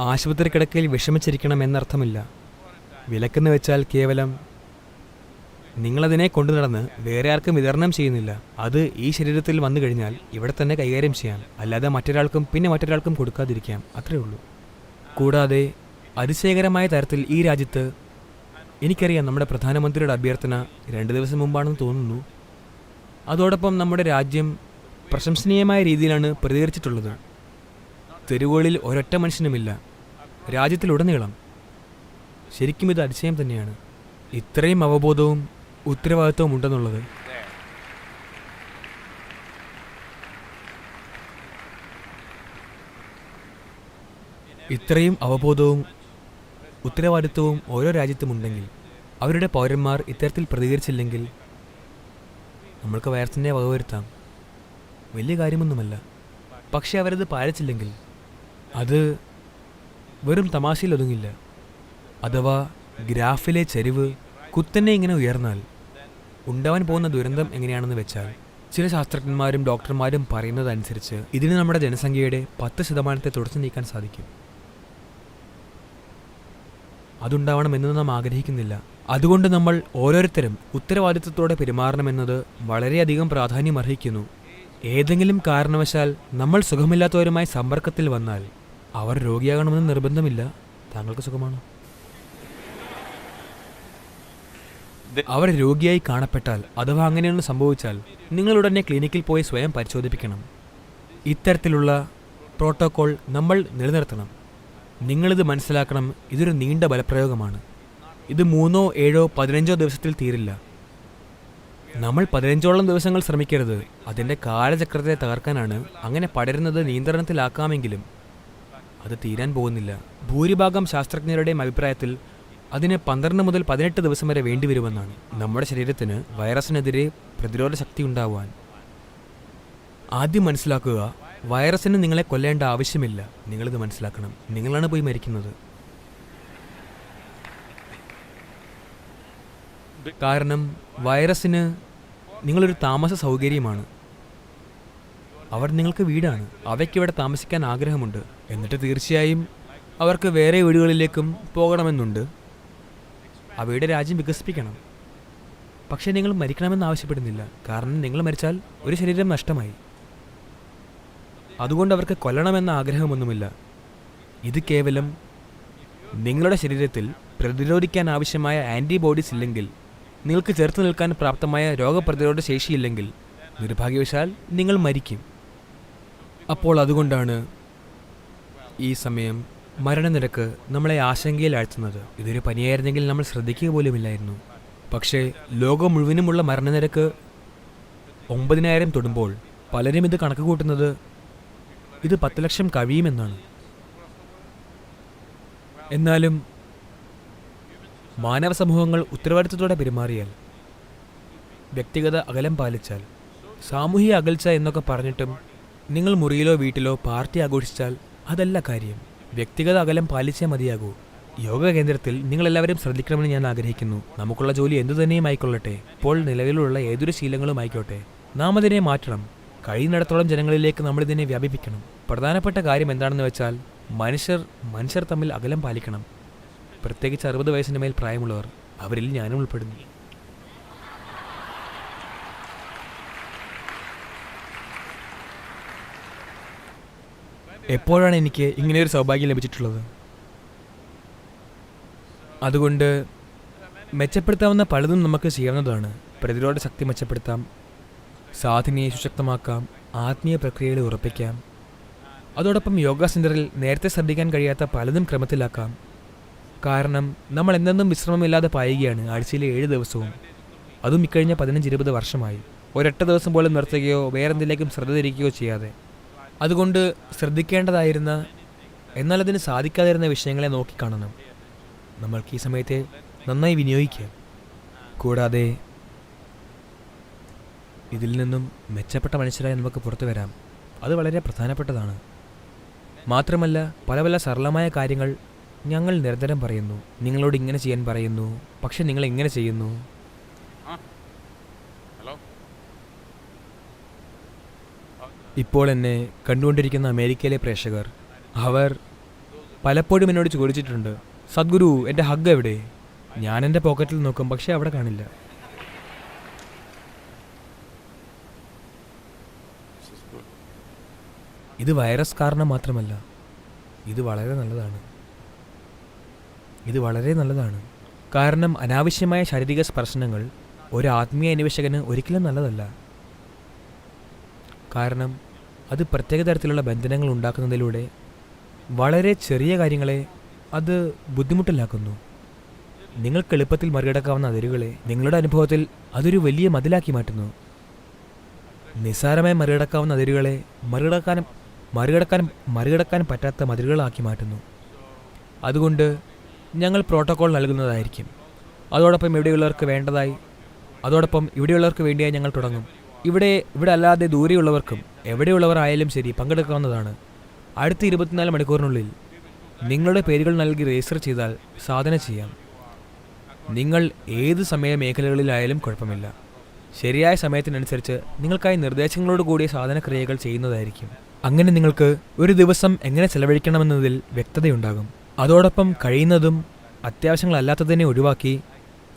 ആശുപത്രി കിടക്കയിൽ വിഷമിച്ചിരിക്കണം എന്നർത്ഥമില്ല. വിലക്കെന്ന് വെച്ചാൽ കേവലം നിങ്ങളതിനെ കൊണ്ടു നടന്ന് വേറെ ആർക്കും വിതരണം ചെയ്യുന്നില്ല. അത് ഈ ശരീരത്തിൽ വന്നു കഴിഞ്ഞാൽ ഇവിടെ തന്നെ കൈകാര്യം ചെയ്യാം, അല്ലാതെ മറ്റൊരാൾക്കും പിന്നെ മറ്റൊരാൾക്കും കൊടുക്കാതിരിക്കാം, അത്രയേ ഉള്ളൂ. കൂടാതെ അതിശയകരമായ തരത്തിൽ ഈ രാജ്യത്ത് എനിക്കറിയാം നമ്മുടെ പ്രധാനമന്ത്രിയുടെ അഭ്യർത്ഥന 2 ദിവസം മുമ്പാണെന്ന് തോന്നുന്നു. അതോടൊപ്പം നമ്മുടെ രാജ്യം പ്രശംസനീയമായ രീതിയിലാണ് പ്രതികരിച്ചിട്ടുള്ളത്. തെരുവുകളിൽ ഒരൊറ്റ മനുഷ്യനുമില്ല രാജ്യത്തിലുടനീളം. ശരിക്കും ഇത് അതിശയം തന്നെയാണ്, ഇത്രയും അവബോധവും ഉത്തരവാദിത്വവും ഉണ്ടെന്നുള്ളത്. ഇത്രയും അവബോധവും ഉത്തരവാദിത്വവും ഓരോ രാജ്യത്തുമുണ്ടെങ്കിൽ അവരുടെ പൗരന്മാർ ഇത്തരത്തിൽ പ്രതികരിച്ചില്ലെങ്കിൽ നമ്മൾക്ക് വൈറസിനെ വകവരുത്താം. വലിയ കാര്യമൊന്നുമല്ല. പക്ഷെ അവരത് പാലിച്ചില്ലെങ്കിൽ അത് വെറും തമാശയിൽ ഒതുങ്ങില്ല. അഥവാ ഗ്രാഫിലെ ചരിവ് കുത്തനെ ഇങ്ങനെ ഉയർന്നാൽ ഉണ്ടാവാൻ പോകുന്ന ദുരന്തം എങ്ങനെയാണെന്ന് വെച്ചാൽ, ചില ശാസ്ത്രജ്ഞന്മാരും ഡോക്ടർമാരും പറയുന്നതനുസരിച്ച് ഇതിന് നമ്മുടെ ജനസംഖ്യയുടെ 10% തുടച്ചു നീക്കാൻ സാധിക്കും. അതുണ്ടാവണമെന്ന് നാം ആഗ്രഹിക്കുന്നില്ല. അതുകൊണ്ട് നമ്മൾ ഓരോരുത്തരും ഉത്തരവാദിത്വത്തോടെ പെരുമാറണമെന്നത് വളരെയധികം പ്രാധാന്യം അർഹിക്കുന്നു. ഏതെങ്കിലും കാരണവശാൽ നമ്മൾ സുഖമില്ലാത്തവരുമായി സമ്പർക്കത്തിൽ വന്നാൽ അവർ രോഗിയാകണമെന്ന് നിർബന്ധമില്ല. താങ്കൾക്ക് സുഖമാണോ? അവർ രോഗിയായി കാണപ്പെട്ടാൽ അഥവാ അങ്ങനെയൊന്ന് സംഭവിച്ചാൽ നിങ്ങൾ ഉടനെ ക്ലിനിക്കിൽ പോയി സ്വയം പരിശോധിപ്പിക്കണം. ഇത്തരത്തിലുള്ള പ്രോട്ടോകോൾ നമ്മൾ നിലനിർത്തണം. നിങ്ങളിത് മനസ്സിലാക്കണം. ഇതൊരു നീണ്ട ബലപ്രയോഗമാണ്. ഇത് 3, 7, 15 ദിവസത്തിൽ തീരില്ല. നമ്മൾ 15ഓളം ദിവസങ്ങൾ ശ്രമിക്കരുത്. അതിൻ്റെ കാലചക്രത്തെ തകർക്കാനാണ്. അങ്ങനെ പടരുന്നത് നിയന്ത്രണത്തിലാക്കാമെങ്കിലും അത് തീരാൻ പോകുന്നില്ല. ഭൂരിഭാഗം ശാസ്ത്രജ്ഞരുടെയും അഭിപ്രായത്തിൽ അതിന് 12 മുതൽ 18 ദിവസം വരെ വേണ്ടിവരുമെന്നാണ് നമ്മുടെ ശരീരത്തിന് വൈറസിനെതിരെ പ്രതിരോധ ശക്തി ഉണ്ടാവാൻ. ആദ്യം മനസ്സിലാക്കുക, വൈറസിന് നിങ്ങളെ കൊല്ലേണ്ട ആവശ്യമില്ല. നിങ്ങളിത് മനസ്സിലാക്കണം. നിങ്ങളാണ് പോയി മരിക്കുന്നത്. കാരണം വൈറസിന് നിങ്ങളൊരു താമസ സൗകര്യമാണ്. അവർ നിങ്ങൾക്ക് വീടാണ്. അവയ്ക്കിവിടെ താമസിക്കാൻ ആഗ്രഹമുണ്ട്. എന്നിട്ട് തീർച്ചയായും അവർക്ക് വേറെ വീടുകളിലേക്കും പോകണമെന്നുണ്ട്. അവയുടെ രാജ്യം വികസിപ്പിക്കണം. പക്ഷേ നിങ്ങൾ മരിക്കണമെന്ന് ആവശ്യപ്പെടുന്നില്ല. കാരണം നിങ്ങൾ മരിച്ചാൽ ഒരു ശരീരം നഷ്ടമായി. അതുകൊണ്ട് അവർക്ക് കൊല്ലണമെന്ന ആഗ്രഹമൊന്നുമില്ല. ഇത് കേവലം നിങ്ങളുടെ ശരീരത്തിൽ പ്രതിരോധിക്കാൻ ആവശ്യമായ ആൻറ്റിബോഡീസ് ഇല്ലെങ്കിൽ, നിങ്ങൾക്ക് ചെറുത്ത് നിൽക്കാൻ പ്രാപ്തമായ രോഗപ്രതിരോധ ശേഷിയില്ലെങ്കിൽ നിർഭാഗ്യവശാൽ നിങ്ങൾ മരിക്കും. അപ്പോൾ അതുകൊണ്ടാണ് ഈ സമയം മരണനിരക്ക് നമ്മളെ ആശങ്കയിലാഴ്ത്തുന്നത്. ഇതൊരു പനിയായിരുന്നെങ്കിൽ നമ്മൾ ശ്രദ്ധിക്കുക പോലുമില്ലായിരുന്നു. പക്ഷേ ലോകം മുഴുവനുമുള്ള മരണനിരക്ക് 9,000 തൊടുമ്പോൾ പലരും ഇത് കണക്ക് കൂട്ടുന്നത് ഇത് 10 ലക്ഷം കഴിയുമെന്നാണ്. എന്നാലും മാനവ സമൂഹങ്ങൾ ഉത്തരവാദിത്വത്തോടെ പെരുമാറിയാൽ, വ്യക്തിഗത അകലം പാലിച്ചാൽ, സാമൂഹിക അകൽച്ച എന്നൊക്കെ പറഞ്ഞിട്ടും നിങ്ങൾ മുറിയിലോ വീട്ടിലോ പാർട്ടി ആഘോഷിച്ചാൽ അതല്ല കാര്യം. വ്യക്തിഗത അകലം പാലിച്ചേ മതിയാകൂ. യോഗ കേന്ദ്രത്തിൽ നിങ്ങളെല്ലാവരും ശ്രദ്ധിക്കണമെന്ന് ഞാൻ ആഗ്രഹിക്കുന്നു. നമുക്കുള്ള ജോലി എന്തു തന്നെയും ആയിക്കൊള്ളട്ടെ, ഇപ്പോൾ നിലവിലുള്ള ഏതൊരു ശീലങ്ങളും ആയിക്കോട്ടെ, നാം അതിനെ മാറ്റണം. കഴിയുന്നിടത്തോളം ജനങ്ങളിലേക്ക് നമ്മളിതിനെ വ്യാപിപ്പിക്കണം. പ്രധാനപ്പെട്ട കാര്യം എന്താണെന്ന് വെച്ചാൽ മനുഷ്യർ തമ്മിൽ അകലം പാലിക്കണം. പ്രത്യേകിച്ച് 60 വയസ്സിന് മേൽ പ്രായമുള്ളവർ. അവരിൽ ഞാനും ഉൾപ്പെടുന്നു. എപ്പോഴാണ് എനിക്ക് ഇങ്ങനെയൊരു സൗഭാഗ്യം ലഭിച്ചിട്ടുള്ളത്? അതുകൊണ്ട് മെച്ചപ്പെടുത്താവുന്ന പലതും നമുക്ക് ചെയ്യാവുന്നതാണ്. പ്രതിരോധ ശക്തി മെച്ചപ്പെടുത്താം, സാധനയെ സുശക്തമാക്കാം, ആത്മീയ പ്രക്രിയകളെ ഉറപ്പിക്കാം. അതോടൊപ്പം യോഗ സെൻ്ററിൽ നേരത്തെ ശ്രദ്ധിക്കാൻ കഴിയാത്ത പലതും ക്രമത്തിലാക്കാം. കാരണം നമ്മൾ എന്തെന്നും വിശ്രമമില്ലാതെ പായുകയാണ് ആഴ്ചയിലെ 7 ദിവസവും. അതും ഇക്കഴിഞ്ഞ 15-20 വർഷമായി. ഒരൊറ്റ ദിവസം പോലും നിർത്തുകയോ വേറെന്തിലേക്കും ശ്രദ്ധ തിരിക്കുകയോ ചെയ്യാതെ. അതുകൊണ്ട് ശ്രദ്ധിക്കേണ്ടതായിരുന്ന, എന്നാൽ അതിന് സാധിക്കാതിരുന്ന വിഷയങ്ങളെ നോക്കിക്കാണണം. നമ്മൾക്ക് ഈ സമയത്തെ നന്നായി വിനിയോഗിക്കാം. കൂടാതെ ഇതിൽ നിന്നും മെച്ചപ്പെട്ട മനുഷ്യരായി നമുക്ക് പുറത്തു വരാം. അത് വളരെ പ്രധാനപ്പെട്ടതാണ്. മാത്രമല്ല പല സരളമായ കാര്യങ്ങൾ ഞങ്ങൾ നിരന്തരം പറയുന്നു. നിങ്ങളോട് ഇങ്ങനെ ചെയ്യാൻ പറയുന്നു, പക്ഷെ നിങ്ങൾ എങ്ങനെ ചെയ്യുന്നു? ഇപ്പോൾ എന്നെ കണ്ടുകൊണ്ടിരിക്കുന്ന അമേരിക്കയിലെ പ്രേക്ഷകർ, അവർ പലപ്പോഴും എന്നോട് ചോദിച്ചിട്ടുണ്ട്, സദ്ഗുരു എൻ്റെ ഹഗ് എവിടെ? ഞാൻ എൻ്റെ പോക്കറ്റിൽ നോക്കും, പക്ഷെ അവിടെ കാണില്ല. ഇത് വൈറസ് കാരണം മാത്രമല്ല, ഇത് വളരെ നല്ലതാണ്. കാരണം അനാവശ്യമായ ശാരീരിക സ്പർശനങ്ങൾ ഒരു ആത്മീയ അന്വേഷകന് ഒരിക്കലും നല്ലതല്ല. കാരണം അത് പ്രത്യേക തരത്തിലുള്ള ബന്ധനങ്ങൾ ഉണ്ടാക്കുന്നതിലൂടെ വളരെ ചെറിയ കാര്യങ്ങളെ അത് ബുദ്ധിമുട്ടിലാക്കുന്നു. നിങ്ങൾക്ക് എളുപ്പത്തിൽ മറികടക്കാവുന്ന അതിരുകളെ നിങ്ങളുടെ അനുഭവത്തിൽ അതൊരു വലിയ മതിലാക്കി മാറ്റുന്നു. നിസ്സാരമായി മറികടക്കാവുന്ന അതിരുകളെ മറികടക്കാൻ പറ്റാത്ത മതിലുകളാക്കി മാറ്റുന്നു. അതുകൊണ്ട് ഞങ്ങൾ പ്രോട്ടോകോൾ നൽകുന്നതായിരിക്കും. അതോടൊപ്പം ഇവിടെയുള്ളവർക്ക് വേണ്ടിയായി ഞങ്ങൾ തുടങ്ങും. ഇവിടെ അല്ലാതെ ദൂരെയുള്ളവർക്കും എവിടെയുള്ളവർ ആയാലും ശരി പങ്കെടുക്കാവുന്നതാണ്. അടുത്ത 24 മണിക്കൂറിനുള്ളിൽ നിങ്ങളുടെ പേരുകൾ നൽകി രജിസ്റ്റർ ചെയ്താൽ സാധന ചെയ്യാം. നിങ്ങൾ ഏത് സമയ മേഖലകളിലായാലും കുഴപ്പമില്ല. ശരിയായ സമയത്തിനനുസരിച്ച് നിങ്ങൾക്കായി നിർദ്ദേശങ്ങളോട് കൂടിയ സാധനക്രിയകൾ ചെയ്യുന്നതായിരിക്കും. അങ്ങനെ നിങ്ങൾക്ക് ഒരു ദിവസം എങ്ങനെ ചെലവഴിക്കണമെന്നതിൽ വ്യക്തതയുണ്ടാകും. അതോടൊപ്പം കഴിയുന്നതും അത്യാവശ്യങ്ങളല്ലാത്തതിനെ ഒഴിവാക്കി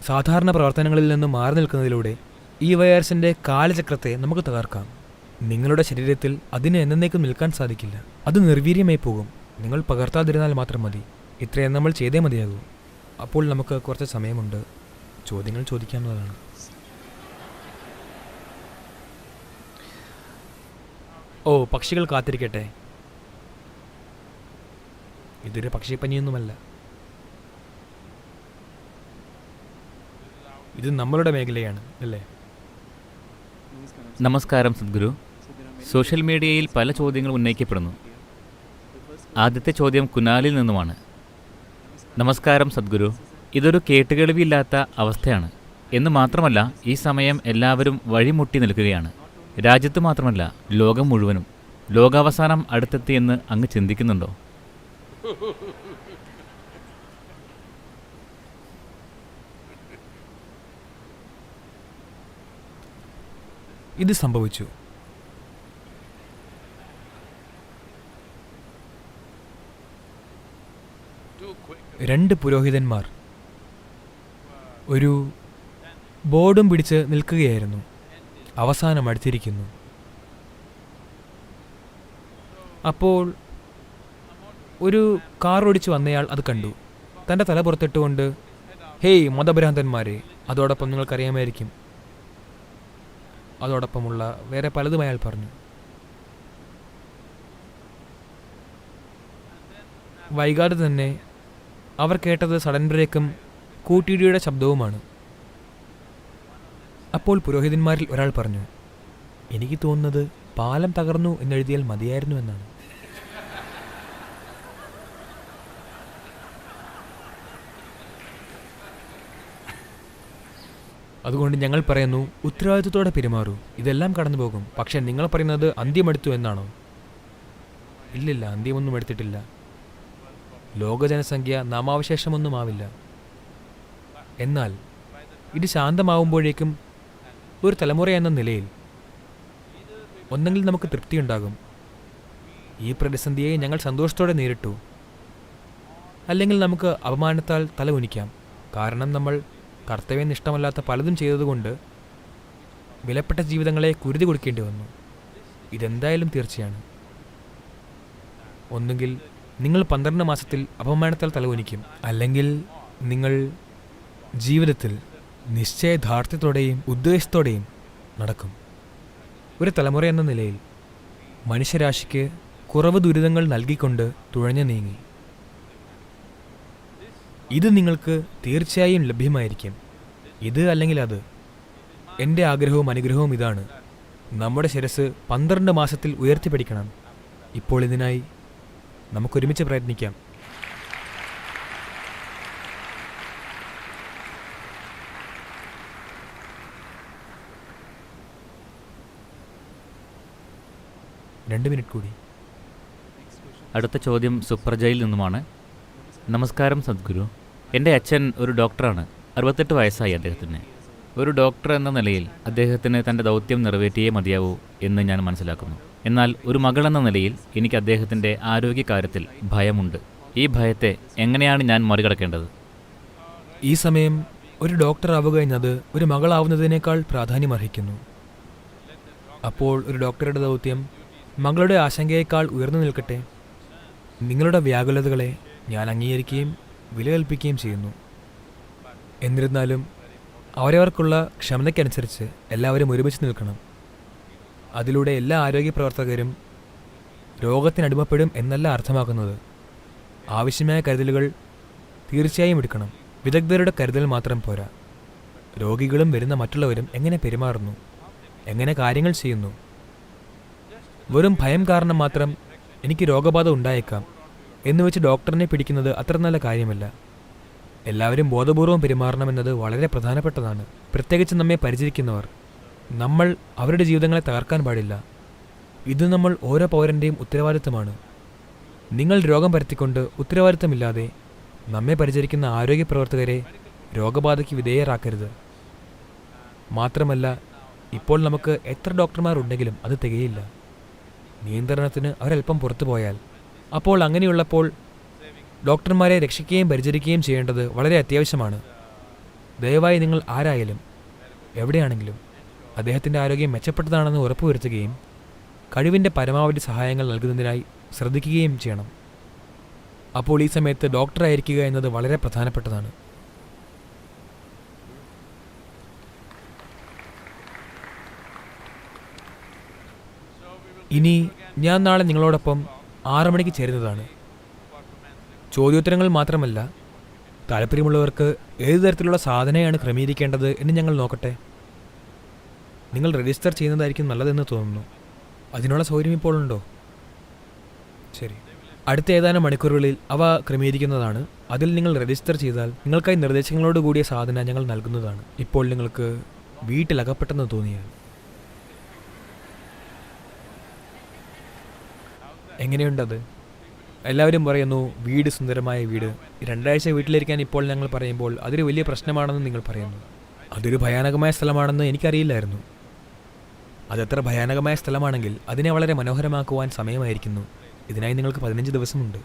സാധാരണ പ്രവർത്തനങ്ങളിൽ നിന്നും മാറി നിൽക്കുന്നതിലൂടെ ഈ വൈറസിൻ്റെ കാലചക്രത്തെ നമുക്ക് തകർക്കാം. നിങ്ങളുടെ ശരീരത്തിൽ അതിന് എന്നേക്കും നിൽക്കാൻ സാധിക്കില്ല. അത് നിർവീര്യമായി പോകും. നിങ്ങൾ പകർത്താതിരുന്നാൽ മാത്രം മതി. ഇത്രയും നമ്മൾ ചെയ്തേ മതിയാകൂ. അപ്പോൾ നമുക്ക് കുറച്ച് സമയമുണ്ട്. ചോദ്യങ്ങൾ ചോദിക്കാവുന്നതാണ്. ഓ, പക്ഷികൾ കാത്തിരിക്കട്ടെ. ഇതൊരു പക്ഷിപ്പനിയൊന്നുമല്ല. ഇത് നമ്മളുടെ മേഖലയാണ്, അല്ലേ? നമസ്കാരം സദ്ഗുരു. സോഷ്യൽ മീഡിയയിൽ പല ചോദ്യങ്ങൾ ഉന്നയിക്കപ്പെടുന്നു. ആദ്യത്തെ ചോദ്യം കുനാലിൽ നിന്നുമാണ്. നമസ്കാരം സദ്ഗുരു. ഇതൊരു കേട്ടുകേൾവിയില്ലാത്ത അവസ്ഥയാണ് എന്ന് മാത്രമല്ല, ഈ സമയം എല്ലാവരും വഴിമുട്ടി നിൽക്കുകയാണ്. രാജ്യത്ത് മാത്രമല്ല, ലോകം മുഴുവനും. ലോകാവസാനം അടുത്തെത്തിയെന്ന് അങ്ങ് ചിന്തിക്കുന്നുണ്ടോ? ഇത് സംഭവിച്ചു. രണ്ട് പുരോഹിതന്മാർ ഒരു ബോർഡും പിടിച്ച് നിൽക്കുകയായിരുന്നു. അവസാനം അടുത്തിരിക്കുന്നു. അപ്പോൾ ഒരു കാർ ഓടിച്ചു വന്നയാൾ അത് കണ്ടു. തൻ്റെ തല പുറത്തിട്ടുകൊണ്ട്, ഹേയ് മതഭ്രാന്തന്മാരെ, അതോടൊപ്പം നിങ്ങൾക്കറിയാമായിരിക്കും അതോടൊപ്പമുള്ള വേറെ പലതും അയാൾ പറഞ്ഞു. വൈകാതെ തന്നെ അവർ കേട്ടത് സഡൻ ബ്രേക്കും കൂട്ടിയിടിയുടെ ശബ്ദവുമാണ്. അപ്പോൾ പുരോഹിതന്മാരിൽ ഒരാൾ പറഞ്ഞു, എനിക്ക് തോന്നുന്നത് പാലം തകർന്നു എന്നെഴുതിയാൽ മതിയായിരുന്നു എന്നാണ്. അതുകൊണ്ട് ഞങ്ങൾ പറയുന്നു, ഉത്തരവാദിത്വത്തോടെ പെരുമാറൂ. ഇതെല്ലാം കടന്നു പോകും. പക്ഷെ നിങ്ങൾ പറയുന്നത് അന്ത്യമെടുത്തു എന്നാണോ? ഇല്ലില്ല, അന്ത്യമൊന്നും എടുത്തിട്ടില്ല. ലോക ജനസംഖ്യ നാമാവശേഷമൊന്നുമാവില്ല. എന്നാൽ ഇത് ശാന്തമാവുമ്പോഴേക്കും ഒരു തലമുറ എന്ന നിലയിൽ ഒന്നെങ്കിൽ നമുക്ക് തൃപ്തിയുണ്ടാകും. ഈ പ്രതിസന്ധിയെ ഞങ്ങൾ സന്തോഷത്തോടെ നേരിട്ടു. അല്ലെങ്കിൽ നമുക്ക് അപമാനത്താൽ തല ഉനിക്കാം. കാരണം നമ്മൾ കർത്തവ്യനിഷ്ഠമല്ലാത്ത പലതും ചെയ്തതുകൊണ്ട് വിലപ്പെട്ട ജീവിതങ്ങളെ കുരുതി കൊടുക്കേണ്ടി വന്നു. ഇതെന്തായാലും തീർച്ചയാണ്. ഒന്നുകിൽ നിങ്ങൾ 12 മാസത്തിൽ അപമാനത്താൽ തലകുനിക്കും, അല്ലെങ്കിൽ നിങ്ങൾ ജീവിതത്തിൽ നിശ്ചയദാർഢ്യത്തോടെയും ഉദ്ദേശത്തോടെയും നടക്കും. ഒരു തലമുറ എന്ന നിലയിൽ മനുഷ്യരാശിക്ക് കുറവ് ദുരിതങ്ങൾ നൽകിക്കൊണ്ട് തുഴഞ്ഞു നീങ്ങി. ഇത് നിങ്ങൾക്ക് തീർച്ചയായും ലഭ്യമായിരിക്കും. ഇത് അല്ലെങ്കിൽ അത്. എൻ്റെ ആഗ്രഹവും അനുഗ്രഹവും ഇതാണ്. നമ്മുടെ ശിരസ് 12 മാസത്തിൽ ഉയർത്തിപ്പിടിക്കണം. ഇപ്പോൾ ഇതിനായി നമുക്കൊരുമിച്ച് പ്രയത്നിക്കാം. രണ്ട് മിനിറ്റ് കൂടി. അടുത്ത ചോദ്യം സുപ്രജയിൽ നിന്നുമാണ്. നമസ്കാരം സദ്ഗുരു. എൻ്റെ അച്ഛൻ ഒരു ഡോക്ടറാണ്. 68 വയസ്സായി അദ്ദേഹത്തിന്. ഒരു ഡോക്ടർ എന്ന നിലയിൽ അദ്ദേഹത്തിന് തൻ്റെ ദൗത്യം നിറവേറ്റിയേ മതിയാവൂ എന്ന് ഞാൻ മനസ്സിലാക്കുന്നു. എന്നാൽ ഒരു മകളെന്ന നിലയിൽ എനിക്ക് അദ്ദേഹത്തിൻ്റെ ആരോഗ്യകാര്യത്തിൽ ഭയമുണ്ട്. ഈ ഭയത്തെ എങ്ങനെയാണ് ഞാൻ മറികടക്കേണ്ടത്? ഈ സമയം ഒരു ഡോക്ടർ ആവുക എന്നത് ഒരു മകളാവുന്നതിനേക്കാൾ പ്രാധാന്യമർഹിക്കുന്നു. അപ്പോൾ ഒരു ഡോക്ടറുടെ ദൗത്യം മകളുടെ ആശങ്കയേക്കാൾ ഉയർന്നു നിൽക്കട്ടെ. നിങ്ങളുടെ വ്യാകുലതകളെ ഞാൻ അംഗീകരിക്കുകയും വില കൽപ്പിക്കുകയും ചെയ്യുന്നു. എന്നിരുന്നാലും അവരവർക്കുള്ള ക്ഷമതയ്ക്കനുസരിച്ച് എല്ലാവരും ഒരുമിച്ച് നിൽക്കണം. അതിലൂടെ എല്ലാ ആരോഗ്യ പ്രവർത്തകരും രോഗത്തിനടിമപ്പെടും എന്നല്ല അർത്ഥമാക്കുന്നത്. ആവശ്യമായ കരുതലുകൾ തീർച്ചയായും എടുക്കണം. വിദഗ്ധരുടെ കരുതൽ മാത്രം പോരാ. രോഗികളും വരുന്ന മറ്റുള്ളവരും എങ്ങനെ പെരുമാറുന്നു, എങ്ങനെ കാര്യങ്ങൾ ചെയ്യുന്നു. വെറും ഭയം കാരണം മാത്രം എനിക്ക് രോഗബാധ ഉണ്ടായേക്കാം എന്ന് വെച്ച് ഡോക്ടറിനെ പിടിക്കുന്നത് അത്ര നല്ല കാര്യമല്ല. എല്ലാവരും ബോധപൂർവം പെരുമാറണമെന്നത് വളരെ പ്രധാനപ്പെട്ടതാണ്. പ്രത്യേകിച്ച് നമ്മെ പരിചരിക്കുന്നവർ. നമ്മൾ അവരുടെ ജീവിതങ്ങളെ തകർക്കാൻ പാടില്ല. ഇത് നമ്മൾ ഓരോ പൗരൻ്റെയും ഉത്തരവാദിത്തമാണ്. നിങ്ങൾ രോഗം പരത്തിക്കൊണ്ട് ഉത്തരവാദിത്തമില്ലാതെ നമ്മെ പരിചരിക്കുന്ന ആരോഗ്യ പ്രവർത്തകരെ രോഗബാധയ്ക്ക് വിധേയരാക്കരുത്. മാത്രമല്ല, ഇപ്പോൾ നമുക്ക് എത്ര ഡോക്ടർമാരുണ്ടെങ്കിലും അത് തികയില്ല. നിയന്ത്രണത്തിന് ഒരൽപ്പം പുറത്തു പോയാൽ അപ്പോൾ അങ്ങനെയുള്ളപ്പോൾ ഡോക്ടർമാരെ രക്ഷിക്കുകയും പരിചരിക്കുകയും ചെയ്യേണ്ടത് വളരെ അത്യാവശ്യമാണ്. ദയവായി നിങ്ങൾ ആരായാലും എവിടെയാണെങ്കിലും അദ്ദേഹത്തിൻ്റെ ആരോഗ്യം മെച്ചപ്പെട്ടതാണെന്ന് ഉറപ്പുവരുത്തുകയും കഴിവിൻ്റെ പരമാവധി സഹായങ്ങൾ നൽകുന്നതിനായി ശ്രദ്ധിക്കുകയും ചെയ്യണം. അപ്പോൾ ഈ സമയത്ത് ഡോക്ടറായിരിക്കുക എന്നത് വളരെ പ്രധാനപ്പെട്ടതാണ്. ഇനി ഞാൻ നാളെ നിങ്ങളോടൊപ്പം 6 മണിക്ക് ചേരുന്നതാണ്. ചോദ്യോത്തരങ്ങൾ മാത്രമല്ല, താല്പര്യമുള്ളവർക്ക് ഏതു തരത്തിലുള്ള സാധനയാണ് ക്രമീകരിക്കേണ്ടത് എന്ന് ഞങ്ങൾ നോക്കട്ടെ. നിങ്ങൾ രജിസ്റ്റർ ചെയ്യുന്നതായിരിക്കും നല്ലതെന്ന് തോന്നുന്നു. അതിനുള്ള സൗകര്യം ഇപ്പോൾ ഉണ്ടോ? ശരി, അടുത്ത ഏതാനും മണിക്കൂറുകളിൽ അവ ക്രമീകരിക്കുന്നതാണ്. അതിൽ നിങ്ങൾ രജിസ്റ്റർ ചെയ്താൽ നിങ്ങൾക്കായി നിർദ്ദേശങ്ങളോട് കൂടിയ സാധന ഞങ്ങൾ നൽകുന്നതാണ്. ഇപ്പോൾ നിങ്ങൾക്ക് വീട്ടിലകപ്പെട്ടെന്ന് തോന്നിയാൽ എങ്ങനെയുണ്ടത്? എല്ലാവരും പറയുന്നു വീട് സുന്ദരമായ വീട്. 2 ആഴ്ച വീട്ടിലിരിക്കാൻ ഇപ്പോൾ ഞങ്ങൾ പറയുമ്പോൾ അതൊരു വലിയ പ്രശ്നമാണെന്ന് നിങ്ങൾ പറയുന്നു. അതൊരു ഭയാനകമായ സ്ഥലമാണെന്ന് എനിക്കറിയില്ലായിരുന്നു. അതെത്ര ഭയാനകമായ സ്ഥലമാണെങ്കിൽ അതിനെ വളരെ മനോഹരമാക്കുവാൻ സമയമായിരിക്കുന്നു. ഇതിനായി നിങ്ങൾക്ക് 15 ദിവസമുണ്ട്.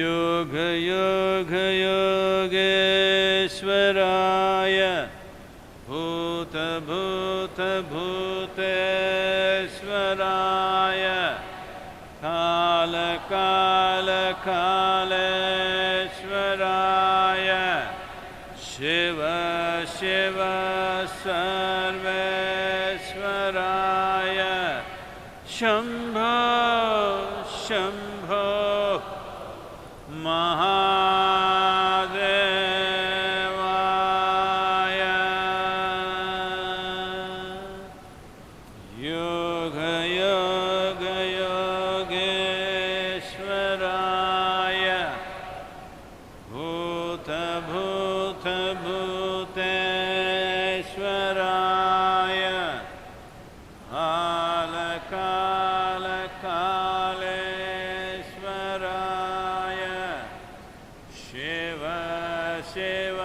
യോഗ യോഗ യോഗേശ്വരായ ഭൂത ഭൂത ഭൂതേശ്വരായ കാല കാല കാലേശ്വരായ ശിവ ശിവ സർവേശ്വരായ ശംഭോ ശംഭോ മഹാദേവായ യോഗ യോഗ യോഗേശ്വരായ ഭൂത ഭൂത ഭൂതേശ്വരായ കാല കാല കാലേശ്വരായ ശിവ ശിവ